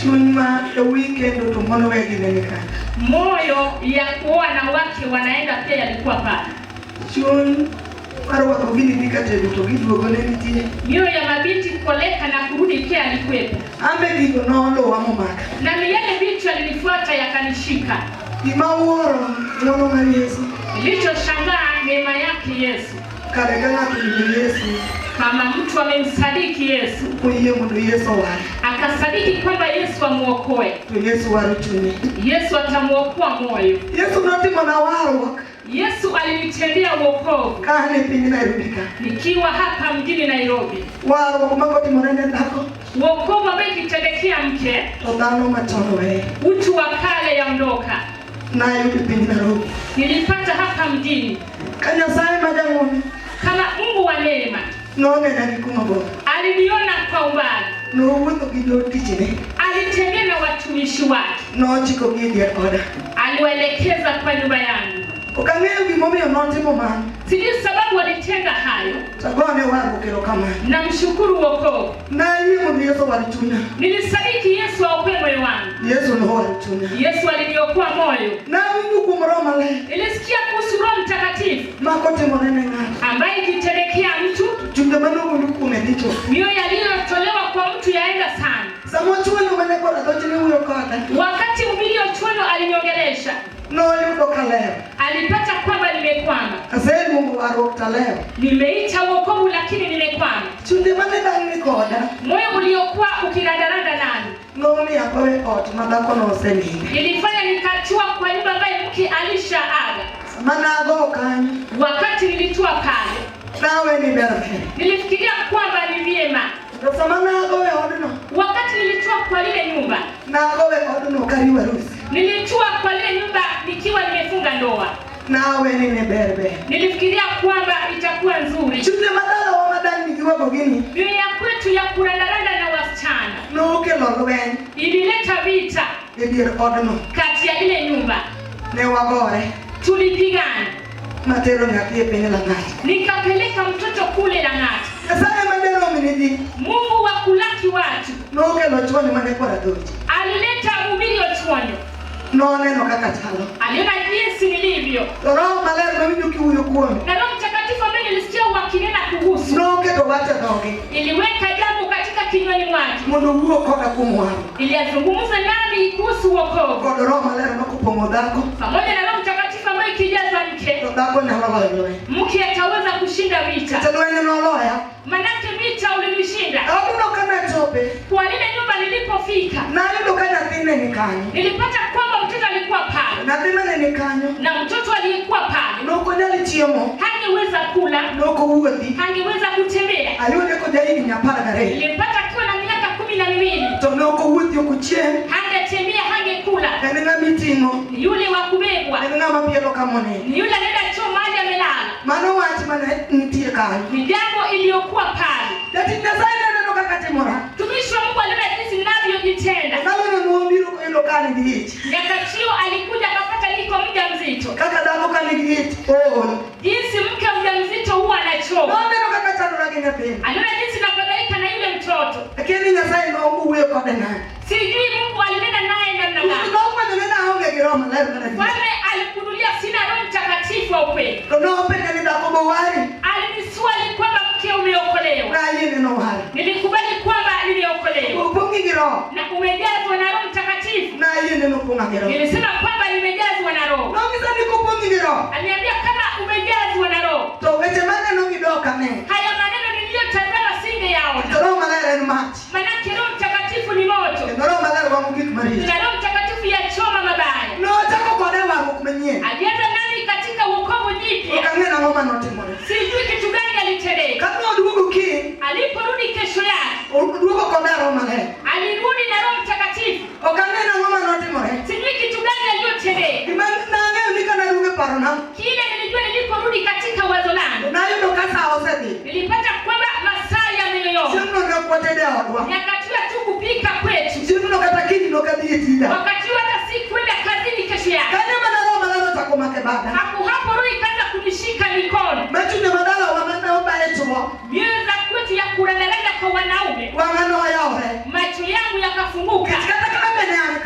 Chuma the weekend to mono weginika. Moyo ya kuona wake wanaenda pia yalikuwa pale. Chun marwa kogini dikate to giduogo ne nitie. Mioyo ya mabinti koleka na kurudi pia alikuwepo. Ambe gigo nolo wamomaka. Na yale vitu alinifuata yakanishika. Imaworo mono mar Yesu. Nilichoshangaa neema yake Yesu. Karega ng'ato Yesu. Kama mtu amemsadiki Yesu, kuiye mundu Yesu wale. Akasadiki kwamba Yesu amuokoe. Yesu waruchuni. Yesu atamuokoa moyo. Yesu notimo na warruok. Yesu alinitendea wokovu. Kane piny Nairobi ka. Nikiwa hapa mjini Nairobi. Warruok makotimore ne dhako. Wokovu ambao kitendekea mke. To dhano machon weye. Utu wa kale yaondoka. Nayudo piny Nairobi. Nilipata hapa mjini. Ka Nyasaye majang'wono. Kama Mungu wa neema. Nonena gi kuma bor. Aliniona kwa umbali. Nowuotho gi jotichne. Alitembea na watumishi wake. Nochiko gi dier oda. Aliwaelekeza kwa nyumba yangu. Ukang'eyo gimomiyo notimo mano. Sijui sababu walitenda hayo. Sagone warruok erokamano. Namshukuru wokovu. Nayie mondo Yesu war chunya. Nilisadiki Yesu aokoe moyo wangu. Yesu nowar chunya. Yesu aliniokoa moyo. Nawinjo kuom Roho Maler. Nilisikia kuhusu Roho Mtakatifu makotimore ne ng'ato. ambaye kitendekea mtu. Chunde manogolo kuome dicho. Mioyo yaliyotolewa kwa mtu yaenda sana. Samo chuonyo mane kod adhochne wuoyo koda. Wakati mbilio chuonyo aliniongelesha. Noyudo ka leo. Alipata kwamba nimekwama. Aseluongo warruok ta leo. Nimeita wokovu lakini nimekwama. Chunde mane dang'ni koda. Moyo uliokuwa ukirandaranda nani. Nomiyo akowe ot ma dhakono oseninde. Nilifanya nikachua kwa nyumba ambaye mke alishaaga. Manago kanyo. Wakati nilitua pale. Nawe ni ber. Nilifikiria kwamba ni vyema. Sama nagowe odno. Wakati nilitua kwa lile nyumba. Nagowe odno kariwa rusi. Nilitua kwa lile nyumba nikiwa nimefunga ndoa. Nawe ni berbe. Nilifikiria kwamba itakuwa nzuri. Chunde madala wa madani giwago gini. Mioyo ya kwetu ya kurandaranda na wasichana. Nokelo lweny. Ilileta vita. E dier odno. Kati ya ile nyumba. Ne wagore. Tulipigana. Matero nyathi e piny Lang'at. Nikapeleka mtoto kule Lang'at. Nyasaye madero miniji. Mungu wa kulaki watu. Nokelo chuonyo mane kod adhochi. Alileta mhubiri chuonyo. Noneno kaka chalo. Aliona jinsi nilivyo. Roho Maler nowinjo kiwuoyo kuome. Na Roho Mtakatifu ambaye nilisikia wakinena kuhusu. Noketo wacha dhoge. Iliweka jambo katika kinywani mwake. Mondo wuo koda kuom waro. Iliyazungumza nami kuhusu wokovu. Kod Roho Maler nokopong'o dhako. Pamoja na Roho Mtakatifu ambaye kijaza mke. To dhako nyalo loyo lweny. Mke ataweza kushinda vita. To lweny noloya. Manake vita ulinishinda. Abuno kana chope. Kwa lile nyumba nilipofika. Nayudo ka nyathine ni kanyo. Nilipata kwamba mtoto alikuwa pale. Nyathine ni kanyo. Na mtoto aliyekuwa pale. Nokonyal chiemo. Hangeweza kula. Nokowuothi. Hangeweza kutembea. Ayude kod higni 12. Nilipata akiwa na miaka 12. To nokowuothi ok ochiem. Hangetembea, hangekula. En ng'ama iting'o. Yule wa kubebwa. En ng'ama pielo kamone. Ni yule anaenda choo mahali amelala. Mano wach mane nitie kanyo. Ni jambo iliyokuwa pale. Jatich Nyasaye neno kaka timore. Tumishi wa Mungu aliona jinsi ninavyojitenda. Nalono nuobiro koyudo ka nigi ich. Nyakachio alikuja akapata niko mjamzito. Kaka dhako ka nigi ich ool. Jinsi mke mjamzito huwa anachoma. Noneno kaka chandore gi nyathine. Aliona jinsi nafadhaika na yule mtoto. Lakini Nyasaye nowuoyo kode nade. Sijui Mungu alinena naye namna gani. Nofwenyo ni naonge gi Roho Maler mana. Wale alikunulia sina Roho Mtakatifu wa ukweli. To nopenja ni dhako bowari. Aliniswali kwamba mke umeokolewa. Nayie neno wari. Nilikubali kwamba nimeokolewa. Opong'i gi Roho. Na umejazwa na Roho Mtakatifu. Nayie neno opong'a gi Roho. Nilisema kwamba nimejazwa na Roho. Nong'isa ni kopong'i gi Roho. Aliniambia kama umejazwa na Roho. To weche maneno gidoka ne. Haya maneno niliyotazama singeyaona. To Roho Maler en mach. Manake Roho Mtakatifu ni moto. Roho Maler wang'o gik maricho. Na Roho Mtakatifu yachoma mabaya. Nochako kode warruok manyien. Alianza nami katika wokovu jipya. Ok ang'e nang'o manotimore. Sijui kitu gani alitendeka. Ka noduogo kiny. Aliporudi kesho yake. Oduogo kode Roho Maler. Alirudi na Roho Mtakatifu. Ok ang'e nang'o manotimore. Sijui kitu gani aliyotendeka. Gima nang'eyo ni ka narugo e parona. Kile nilijua niliporudi katika wazo langu. Nayudo ka sa osedhi. Nilipata kwamba masaa yameyoyoma. Chieng'no ne ok watede e odwa. Nyakati tu kupika kwetu. Chieng'no kata kiny nokadhi e tija. Wakati hata sikuenda kazini kesho yake. Kanyo mana Roho Maler ochako make bada. Hapo Roho ikaanza kunishika mikono. Machunde madala wa mana obaye chuo. Mioyo za kwetu ya kurandaranda kwa wanaume. Wang'ano oyawre. Macho yangu yakafunguka. Kata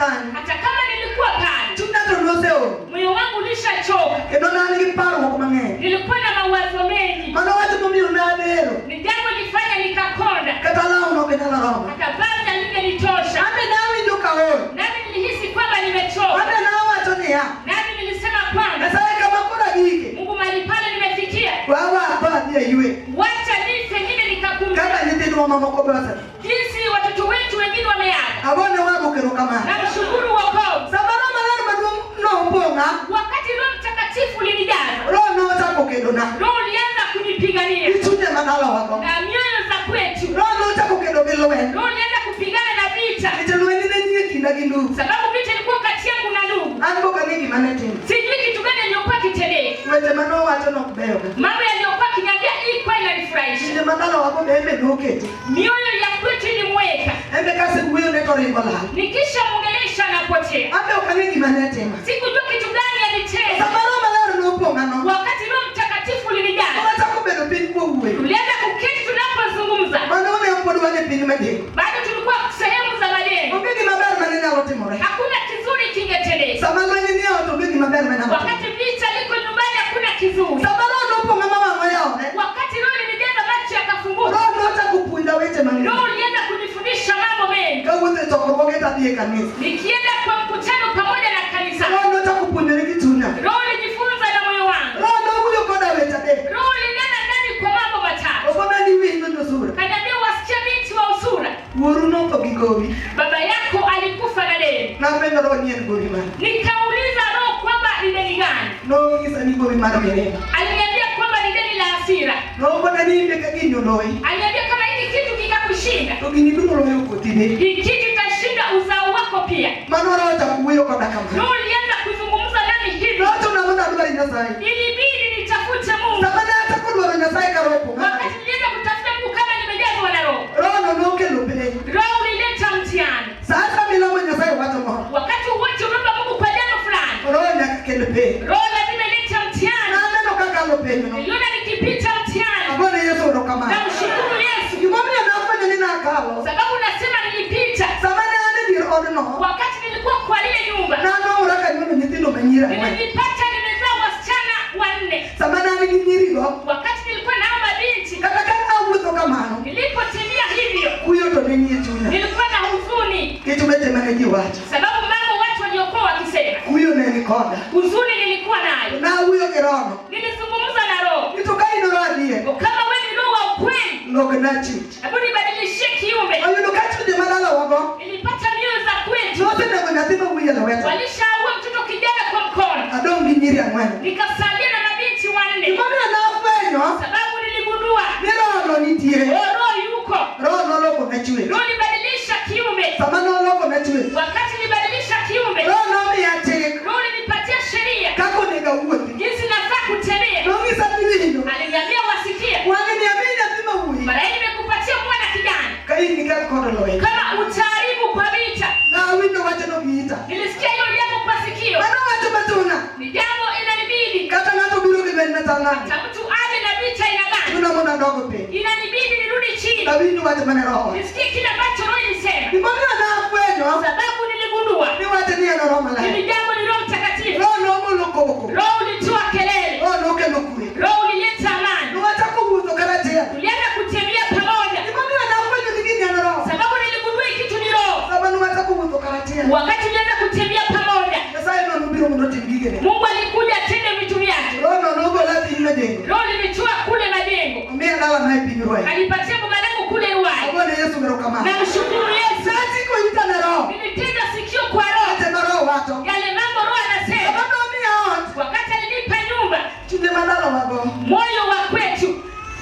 kan. hata kama nilikuwa pale, Chunya to noseo. moyo wangu ulishachoka. Kendo nani kiparuok mang'eny. Nilikuwa na mawazo mengi. Mano wacho momiyo nadero. Ni jambo lifanya nikakonda. Kata law no kenyalo romo. Hata vazi halingenitosha. Ame nawinjo kaol. Nami nilihisi kwamba nimechoka. Ame nawacho niya. Nami nilisema kwamba Nyasaye kama kora gike. Mungu mahali pale nimefikia. Wawa hapa yue. Wacha nife ngine nikapumzika. Kama nyithindo mamoko basa. Jinsi watoto wetu wengine wameaga. Abone wago kero kama. Namshukuru wokovu. Sabara malaro maduong' noponga. Wakati Roho Mtakatifu ulinijaza, Roho nochako kedona. Roho ulianza kunipigania Ichunye madala wako. na mioyo za kwetu. Roho nochako kedo gi lweny. Roho ulianza kupigana na vita, Nikech lweny ne nie kinda gi ndugu. sababu vita ilikuwa kati yangu na ndugu. An pok ang'e gima ne timo. Sijui kitu gani aliyokuwa kitendeka. Weche manowacho nok beyo. Mambo yaliyokuwa kiniambia ilikuwa inanifurahisha. Chinje madala wako be embe noketi. Mioyo ya kwetu ilimweka. Embe kasi wuoyo ne to ringo lal. Nikisha mwongelesha anapotea. Ambe ok ang'e gima ne timo. Sikujua kitu gani alitenda. Sabara malaro nopong'a no. Wakati Roho Mtakatifu ulinijaza, Wachako bedo piny kuom wuoyo. tulianza kuketi tunapozungumza. Mano ne pod wan e piny madengo. Bado tulikuwa sehemu za majengo. Onge gima ber mane nyalo timore. Hakuna kizuri kingetendeka. Sama lweny ni ot onge gima ber mane nyalo timore. Wakati vita liko nyumbani hakuna kizuri. Sabara nopong'a ma wang'o yawore. Wakati Roho ilinijaza macho yakafunguka. Roho nochako puonja weche mang'eny. Roho ulianza kunifundisha mambo mengi. Kawuotho e chokruoge tadhi e kanisa. Nikienda kwa mkutano pamoja na kanisa. Roho nochako puonjore gi chunya. Roho ulinifunza na moyo wangu. Roho nowuoyo koda weche adek. Roho ulinena ndani kwa mambo matatu. Okona ni winjo nyosura. Kaniambia wasichana binti wa usura. Wuoru notho gi gowi. Baba yako alikufa na deni. Napenjo Roho ni en gowi mane. Nikauliza Roho kwamba ni deni gani? Nong'isa ni gowi mar mirima. Aliniambia kwamba ni deni la hasira. Nokona ni imbe ka gini oloyi. Aliniambia kama hiki kitu kikakushinda, To gini duto oloyo kothine. hiki kitu kitashinda uzao wako pia. Mano Roho ochako wuoyo koda kamano. Roho ulianza kuzungumza nami hivi. Nochuna mondo adwar Nyasaye. Ilibidi nitafute Mungu. Sama ne achako dwaro Nyasaye ka Roho opong'a. Wakati nilienda kutafuta Mungu kama nimejazwa na Roho, Roho no nokelo penj. Roho ulileta mtihani. Sasa milamo Nyasaye wacho moro. Wakati wote unaomba Mungu kwa jambo fulani, Roho nyaka kel penj. Roho lazima ilete mtihani. Naneno kakalo penjno. Niliona nikipita mtihani. Agone Yesu erokamano. Namshukuru Yesu. Gimomiyo nafwenyo ni nakalo. Sababu nasema nilipita. Sama ne an e dier odno. Wakati nilikuwa kwa lile nyumba, Nanoura ka nyuolo nyithindo manyiri ang'wen. nilijipata nimezaa wasichana 4. Sama ne an gi nyirigo. Wakati nilikuwa nao mabinti, Kata ka awuotho kamano. nilipotimia hivyo, Kuyo to ne nie chunya. nilikuwa na huzuni, Kech weche mane ji wacho. sababu mambo watu waliokuwa wakisema. Kuyo ne ni koda. Huzuni nilikuwa nayo. Nawuoyo gi Roho. Nilizungumza na Roho. Ni to ka in Roho adier. Kama wewe ni Roho wa ukweli, Lokna chich. hebu nibadilishie kiumbe. Oyudo ka chunje madala wago. Nilipata mioyo za kwetu. Nosenego nyathi ma wiye lwete. Walishaua mtoto kijana kwa mkono. Adong' gi nyiri ang'wen. Nikasalia na mabinti 4. Gimomiyo nafwenyo Sababu niligundua ni Roho no nitie. Roho yuko. Roho nolokona chwech. Roho libadilisha kiumbe. Sama nolokona chwech. Wakati libadilisha kiumbe, Roho nomiya chik. Roho linipatia sheria Kaka onego awuothi. jinsi nafaa kutembea. Nong'isa ni winjo. Aliniambia wasikie. Wang'e ni ami nyathi ma wuoyi. Mara hii nimekupatia mwana kijana. Ka in gi kar kod lweny. Kama utaaribu kwa vita. Nawinjo wachno gi ita. Nilisikia hilo jambo kwa sikio. Mano wacho matuna. Ni jambo inanibidi. Kata ng'ato biro gi lweny machal nade. Na mtu aje na vita ina gani? Chuna mondo adog piny. Inanibidi nirudi chini. Nawinjo wach mane Roho wacho. Nisikie kile ambacho Roho ilisema. Gimomiyo nafwenyo Sababu niligundua ni wach ni en Roho Maler. hili jambo ni Roho Mtakatifu. Roho nogolo koko. Roho ulitoa kelele. Roho nokelo kwe. Roho ulileta amani. Nwachako wuotho karachiel. Tulianza kutembea pamoja. Gimomiyo nafwenyo ni gini en Roho. Sababu niligundua hiki kitu ni Roho. Sama nwachako wuotho karachiel. Wakati tulianza kutembea pamoja, Nyasaye no nobiro mondo otim gigene. Mungu alikuja atende vitu vyake. Roho no nogola piny majengo. Roho linitoa kule majengo. Omiya dala na e piny Ruai. Alipatia boma langu kule Ruai. Agone Yesu erokamano. Namshukuru Yesu. Sati ko ita ne Roho. Nilitega sikio kwa Roho. Weche ma Roho wacho. Yale mambo Roho anasema. Sama nomiya ot. Wakati alinipa nyumba, Chunje madala wago. moyo wa kwetu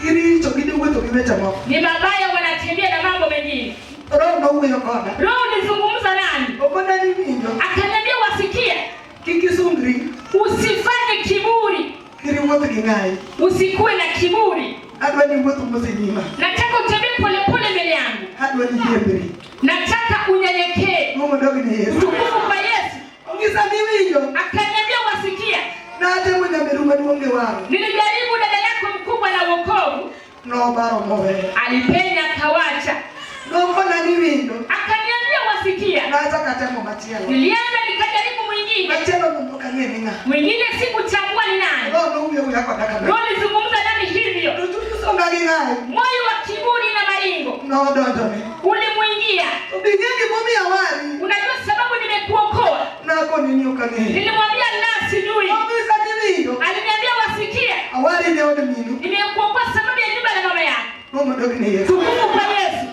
Iricho giwuotho gi weche moko. ni mabaya, wanatembea na mambo mengine. Roho nowuoyo koda. Roho ulizungumza nani? Okona ni winjo. Akaniambia wasikie, Kik isungri. usifanye kiburi, Kiri wuoth gi ng'ayi. usikuwe na kiburi. Adwa ni wuoth mosenyima. Nataka utembee polepole mbele yangu. Adwa ni jiembri. Nataka unyenyekee. Mungu dogni Yesu. Utukufu kwa Yesu. Ongisa ni winjo. Akaniambia wasikie, Natemo nyameru maduong' e waro. nilijaribu dada yako mkubwa na wokovu, Nobaro moweyo. alipenya akawacha. Nokona ni winjo. Akaniambia wasikia, Na Naacha katemo machielo. Nilianza nikajaribu mwingine. Machielo mumbuka ngeni nga. Mwingine sikuchagua ni nani. Roho huyo yako daka. Roho nizungumza nami hivyo. Tutusonga ngai. Moyo wa kiburi na maringo. No dondo. Ulimuingia. Ubigeni mumi awali. Unajua sababu nimekuokoa. Nako nini ukangeni. Nilimwambia la sijui. Mbisa nilio. Aliniambia wasikie. Awali ni ode minu. Nimekuokoa sababu ya nyumba ya mama yako. Mungu ndio ni Yesu. Tukufu kwa Yesu.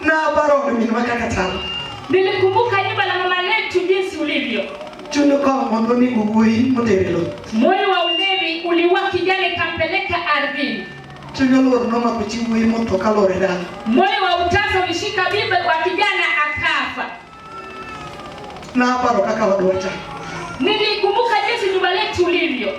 Na baro mimi wakakatana. Nilikumbuka nyumba la mama letu jinsi ulivyo. Chuno kwa mboni ngugui mterelo. Moyo wa ulevi uliwaki jana kampeleka ardhini. Chuno loro noma kuchiwe moto kalore dala. Moyo wa utazo ulishika biba kwa kijana akafa. Na baro kaka wadwacha. Nilikumbuka jinsi nyumba letu ulivyo.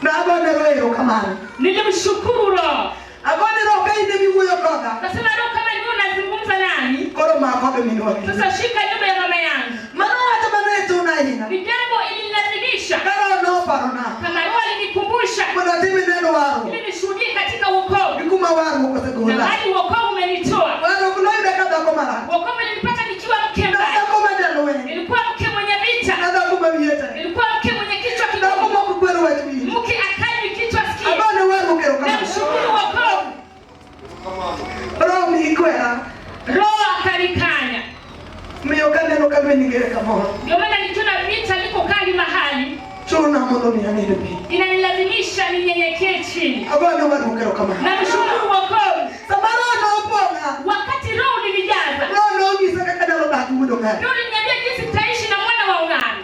Na bana leo kama. Nilimshukuru Roho. Agone roho kainde miwoyo koda. Nasema Roho kama ndio unazungumza nani? Koro makobe minwaki. Sasa shika nyumba ya mama yangu. Mano hata maneto unaina. Ni jambo ilinilazimisha. Karo no parona. Kama Roho alinikumbusha. Kuna timu neno wao. Ili nishuhudie katika wokovu. Nikuma wao kwa sababu. Na hadi wokovu umenitoa. Wao kuna ile kada kwa mara. Wokovu nilipata nikiwa mke mbaya. Na kama ndio wewe. Nilikuwa mke mwenye vita. Na kama vieta. Nilikuwa mke mwenye kichwa Na kidogo. kama kukwero wetu. Mke akai kichwa sikia. Abana wao kero kama. Namshukuru wokovu. Roho mikwera. Roho akanikanya. Mio kaneno kama ningere kama. Ndio maana nikiona vita liko kali mahali. Chona mondo ni anidobi. Inanilazimisha ninyenyekee chini. Abana wao kero kama. Namshukuru wokovu. Sabaro na uponga. Wakati Roho ulinijaza. Roho ndio saka kada lo batu mudo ngani. Roho uliniambia jinsi nitaishi na mwana wa ungani.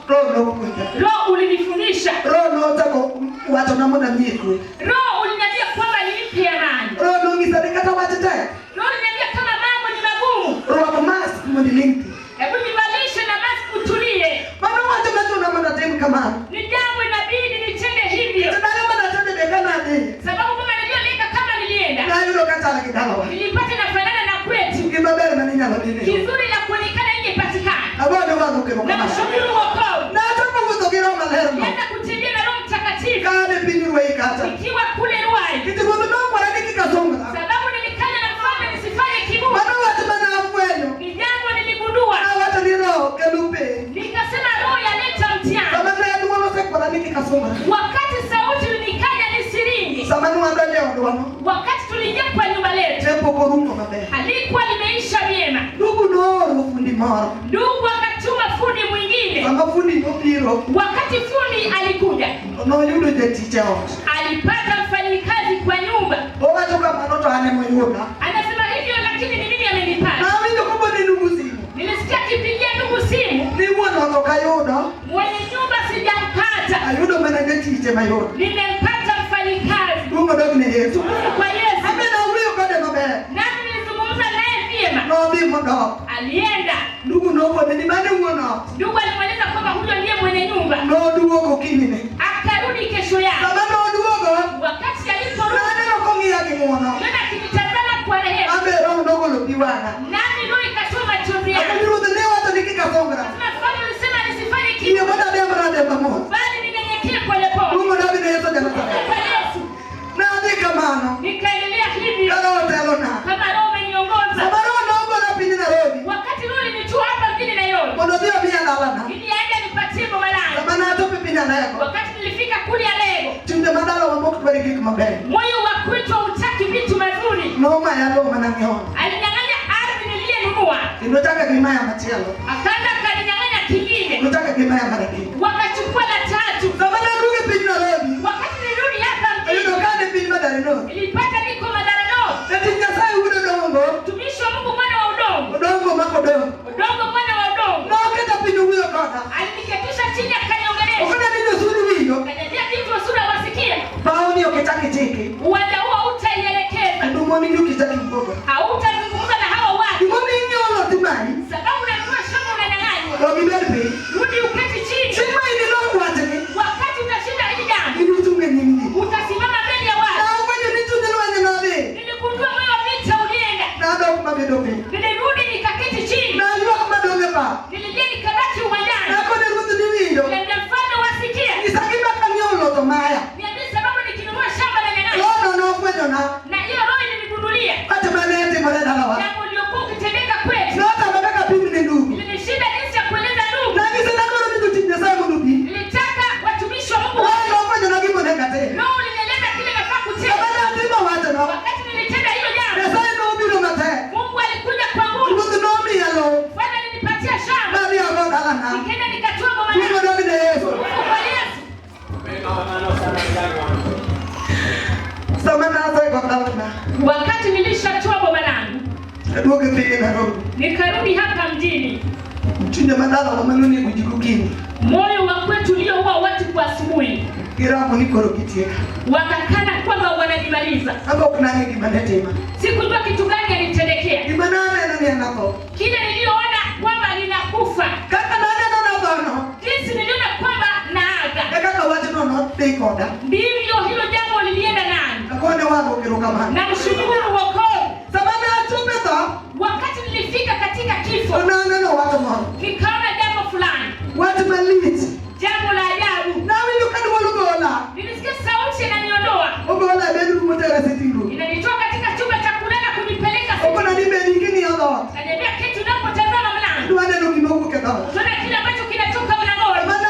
Roho ndio kunja. Roho ulinifundisha. Roho ndio tako watu na muda nyekwe. Roho uliniambia kwamba nilipe amani. Roho ndio ngisadi kata watete. Roho uliniambia kama mambo ni magumu. Roho mas mwendilingi. Hebu nivalishe na mask utulie. Mano watu metu na muda temu kama. Ni jambo inabidi nitende hivyo. Tunalema na tende bekana ni. Sababu kama niliyoleka kama nilienda. Na yule kata la kidala. Nilipata nafanana na kwetu. Kibabele na nini alodini. Kizuri na kuonekana nje patikana. Abana wao kero kama. Namshukuru wokovu. Na hata Mungu tokero malerno. Nenda kutembea na Roho Mtakatifu. Kale pinyu wewe kata. Nikiwa kule Ruai. Kitu ngono ndo kwa nini kikasonga. Sababu nilikanya na mfalme nisifanye kiburi. Mano watu bana afweno. Ni jambo niligundua. Na watu ni roho kelupe. Nikasema Roho yaleta mtihani. Kama vile ndio wao sasa kwa nini kikasonga. Wakati sauti ilikanya nisiringi. Samanu anda leo ndo wano. Wakati tuliingia kwa nyumba letu. Tempo korumo mabe. Halikuwa limeisha vyema. Ndugu no fundi mara. Ndugu akatuma fundi mwingine. Kama fundi ndo biro. Wakati fundi alikuja. No yudo je teacher. Alipata mfanyikazi kwa nyumba. Oga toka manoto ane moyona. Anasema hivyo lakini ni mimi amenipata. Na mimi ndo kumbe ni ndugu simu. Nilisikia kipigia ndugu simu. Ni mwana toka yoda. Mwenye nyumba sijampata. Ayudo manaje teacher mayoda. Nimempata mfanyikazi. Mungu ndo ni Yesu. Kwa Yesu. Ame na huyo kade mabe. Nami nilizungumza naye vyema. No bi modo. Alienda. Ndugu ndo kwa ni bane uona. Ndugu alimweleza kwamba huyo ndiye mwenye nyumba. No dugo ko kinine. Akarudi kesho yake. Kama ndo dugo. Wakati aliporudi. Na neno kongi yake muona. Nenda kinitazama kwa rehema. Abe roho ndogo lo biwana. Nami roho ikatoa machozi yake. Akanirudia leo hata nikikasonga. Sasa mfalme alisema nisifanye kitu. Ile bada bema na dema mo. Bali ninyenyekee pole pole. Mungu ndo ni Yesu jana. Kwa Yesu. Na ndika mano. Nikaendelea hivi. Kalo telo na. Kama roho umeniongoza. Sabaro ndogo na pindi na robi. Wakati roho ilinitua hapa mjini Nairobi. Mondo dio bia na lana. Nilienda nipatie boma langu. Sabana ato pipi na lego. Wakati nilifika kule Alego. Tunde madalo wa moku bari kiki mabe. Moyo wa kwetu hutaki vitu mazuri. Noma ya lo manangiona. Alinyang'anya ardhi niliyenunua. Inotaka kima ya matielo. Akaenda akaninyang'anya kingine. Inotaka kima ya maraki. Wakachukua la tatu. Sabana ruge pindi na robi. Wakati nilirudi hapa mjini. Inotokane pindi madari no. Nilipata niko Madarano. Eti nyasai udo dongo. Mtumishi wa Mungu mwana wa udongo. Udongo mako dongo. Udongo mwana wa udongo. No keta pindi huyo kaka. Aliniketisha chini akaniongelesha. Ukuna nini suri wiyo. Akaniambia hivyo sura wasikia. Baoni okitaki tiki. Uwanja huo hautaielekeza. Ndumo mingi ukitaki mboga. Hautazungumza na hao watu. Ndumo mingi ono timai. Sababu unanunua shamba unanyang'anywa. Robi berbe. Rudi uketi chini. Sima ini lo kwatene. Wakati utashinda hili jambo. Ini utunge nyingi. Utasimama mbele ya watu. Na ufanye nitu nilwanye nabe. Niligundua moyo wa vita ulienda. Na ndo kumabe dobe. Nilirudi nikaketi chini. Na yuwa kumadoge pa. Nililia nikabaki uwanjani. Na kone rutu ni windo. Niambia mfalme wasikia. Isakima kanyolo tomaya. Niambia sababu nikinunua shamba na nyang'anywa. Lono no kwenyo na. Na hiyo roho ilinigundulia. Kata manete mareda lawa. Jambo liliokuwa ukitendeka Aduoge pige Nairobi. Nikarudi hapa mjini. Chunja madala wa manuni kujikukini. Moyo wa kwetu ulioua watu kwa asubuhi. Kiramu niko rokitie. Wakakana kwamba wananimaliza. Hapa kuna nini kimanetema? Sikujua kitu gani alitendekea. Kimanana nani anako? Kile niliona kwamba ninakufa. Kaka nani anaona? Jinsi niliona kwamba naaga. Kaka waje nono tekoda. Ndivyo hilo jambo lilienda nani. Akone wako kirukamana. Na mshukuru wokovu. Sababu atupeto. Wakati nilifika katika kifo. Nana watu mwa. Nikaona jambo fulani. Watu maliti. Jambo la ajabu. Na wewe ukaniwalogola. Nilisikia sauti inaniondoa. Ogola bedu mutera sitingu. Inanitoa katika chumba cha kulala kunipeleka sisi. Ogola nibe nyingine hapo. Ananiambia kitu unapotazama mlango. Tuende ndugu keda. Tuone kile ambacho kinatoka mlangoni. Maana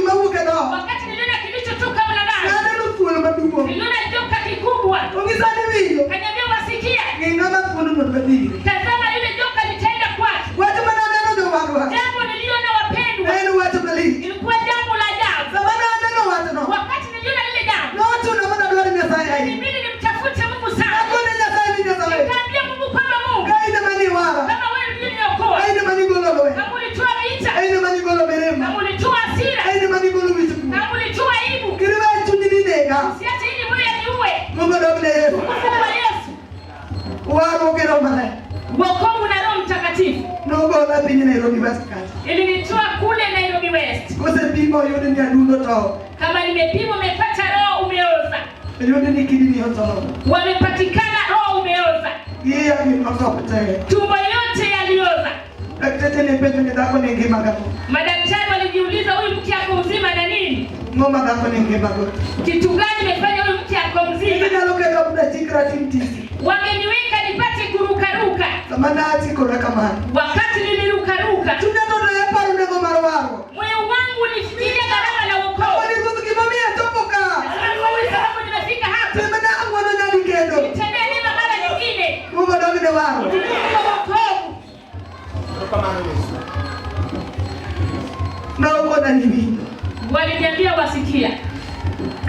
ndugu keda. Wakati niliona kilichotoka mlangoni. Na ndugu madugo. Niliona joka kikubwa. Ongezani winyo. Kaniambia wasikia. Ngingama kuno mbadili. Tazama yule joka litaenda kwake. Watu manana ndio wako. Jambo niliona wapendwa. Watu maliti. Ilikuwa jambo la ajabu. Sababu ndio watu no. Wakati niliona lile jambo. Watu na mwana ndio nimesaya hii. Mimi nimtafute Mungu sana. Hakuna nyasai ni nyasai. Nikamwambia Mungu kwamba Mungu. Kaida mani wala. Kama wewe ndiye uniokoa. Kaida mani golo wewe. Kama ulitoa vita. Kaida mani golo berema. Kama ulitoa hasira. Kaida mani golo bitu. Kama ulitoa aibu. Kiriwa chunyi nega. Usiache ili moyo niue. Mungu ndio Yesu. Mungu wa Yesu. Wao kero mane. Wokovu na Roho Mtakatifu. Nogo la pinyi Nairobi West kati. Ilinitoa kule Nairobi West. Kose pimo yode ni adundo to. Kama nimepimwa umepata roho umeoza. Yode ni kidini hoto. Wamepatikana roho umeoza. Yeye ametoka Tumbo yote yalioza. Daktari ni pepo ni dako ni ngema gapo. Madaktari walijiuliza huyu mke ako mzima na nini? Ngoma dako ni ngema gapo. Kitu gani imefanya huyu mke ako mzima? Ina loke kabla chikra timtisi. Wangeniweka nipate kurukaruka. Samana ati kora kama. Wakati nilirukaruka. Tunatoa hapa rune ngoma rawaro. Moyo wangu ulifikiria gharama la wokovu. Wali kuzikimamia topoka. Sababu nimefika hapa. Semana angwana nani kendo. Nitendea nima mara nyingine. Mungu ndio wao. Wokovu. Na uko na nini? Waliniambia wasikia.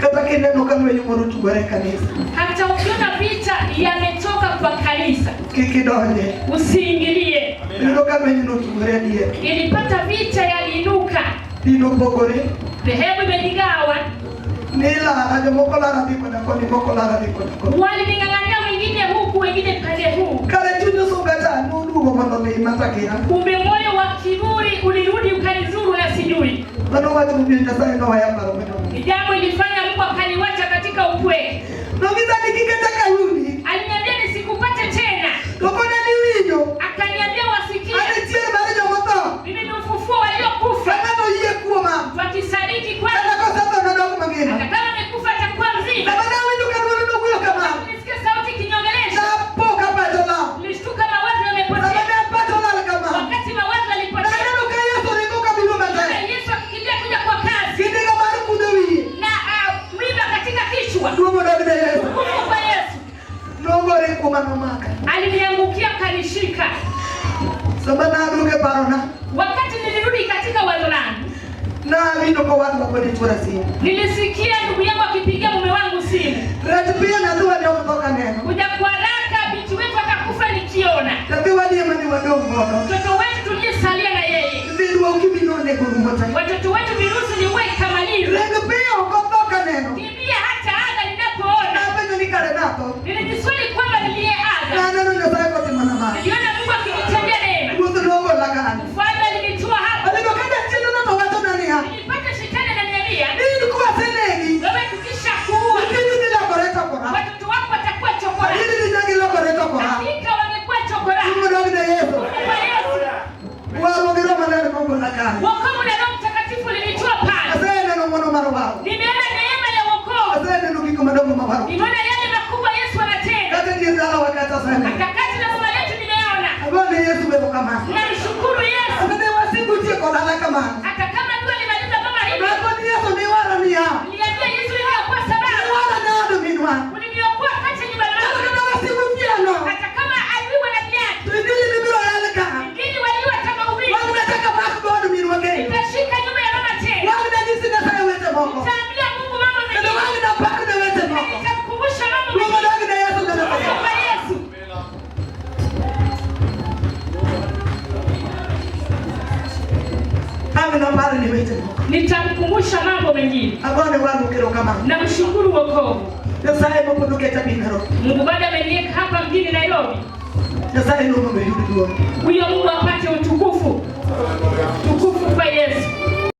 Kata kineno kama yumo tugore kanisa. Hata ukiona vita yametoka kwa kanisa. Kikidonje. Usiingilie. Ndio kama yumo tugore ndiye. Ilipata vita yaliinuka. Ndio pokore. Dhehebu imejigawa. Nila haja mokola radi kwa ni mokola radi kwa. Walining'ang'ania wengine huku wengine pande huu. Kale tunyo songata nundu kwa ndo ni matakira. Kumbe moyo wa kiburi ulirudi ukanizuru na sijui. Bado watu mbinda sana na wayapa romeno. Jambo ilifanya Mungu akaniwacha katika upweke. Nongiza nikikataka yuni. Aliniambia nisikupate tena. Lokona ni winyo. Akaniambia wasikie. Alitie baraja moto. Mimi ni ufufuo waliokufa. Kana yeye kuwa mama. Wakisadiki kwa. Kana kwa sababu ndo ndio mwingine. Hata kama amekufa atakuwa mzima. Baba wewe ndo kanuni ndo kuyo kama. Nisikia sauti kiniongelesha. Hapo kama dola. Nilishtuka mawazo yamepotea. Baba hapo dola kama. Wakati mawazo yalipotea. Ndio kaya sio ndio kabisa mbaya. Yesu akikimbia kuja kwa kazi. Kinde kama kudewi. Na mwiba katika kichwa. Ndio ndo Yesu. Kwa Yesu. Nongore kwa mama. Aliniangukia kanishika. Sabana aduke parona. Wakati nilirudi katika wazo langu. Na vindo kwa watu wako ni chura simu. Nilisikia ndugu yangu akipigia mume wangu simu. Rati pia na tuwa ndio kutoka neno. Kuja kwa haraka binti wetu akakufa nikiona. Tapi wadi mani wadogo. Mtoto wetu tuliyesalia na yeye. Ndio ukibinone kurumota. Watoto wetu virusi ni wewe kama nini? Lengo pia kutoka neno. Kimbia hata aga ninapoona. Na penye nikale napo. Nilijiswali kwamba niliyeaga. Na neno ndio sasa kwa mwana mama. Niliona Mungu akinitendea neema. Mungu ndio la kana. Mfalme alinitoa hapa. Alipokenda chini na watu nani hapa? Nilipata shetani ananiambia. Nini kwa senegi? Wewe tukisha kuua. Nini ni la koreta kwa? Watoto wako watakuwa chokora. Nini ni nani la koreta kwa? Hakika wangekuwa chokora. Mungu ndio Yesu. Kwa Yesu. Wao ndio maneno Mungu la kana. Wokovu na Roho Mtakatifu ulinitoa pale. Asante neno mwana maro wao. Nimeona neema ya wokovu. Asante neno kiko madogo mabaro. Nimeona yale makubwa Yesu anatenda. Kata ndio zala wakati sana. Akakati na mama yetu nimeona. Bwana Yesu bebo kama. Namshukuru Yesu. Asante wasiku tie kwa dala kama. Hata kama ndio alimaliza mama hivi. Bwana Yesu ni wala ni ya. Niliambia Yesu ndio kwa sababu. Wala na ndo minwa. Uliniokoa kati nyumba yangu. Asante wasiku tie no. Hata kama aliwa na viatu. Tuendele mibiro yale kama. Ingine waliwa kama ubiri. Wangu nataka back God minwa gani. Nitashika nyumba ya mama tena. Wangu na jinsi na sayo wete moko. Nitaambia Mungu mama mimi. Ndio wangu na back na wete moko. Nitamkumbusha mama Mungu mimi. ndio Yesu ndio. Kwa Yesu. agone wangu kero kama. Namshukuru wokovu. Nyasaye mopodoke tabinaro. Mungu bado ameniweka hapa mjini Nairobi. Nyasaye ndio mumehudi duo. Huyo Mungu apate utukufu. Tukufu kwa Yesu.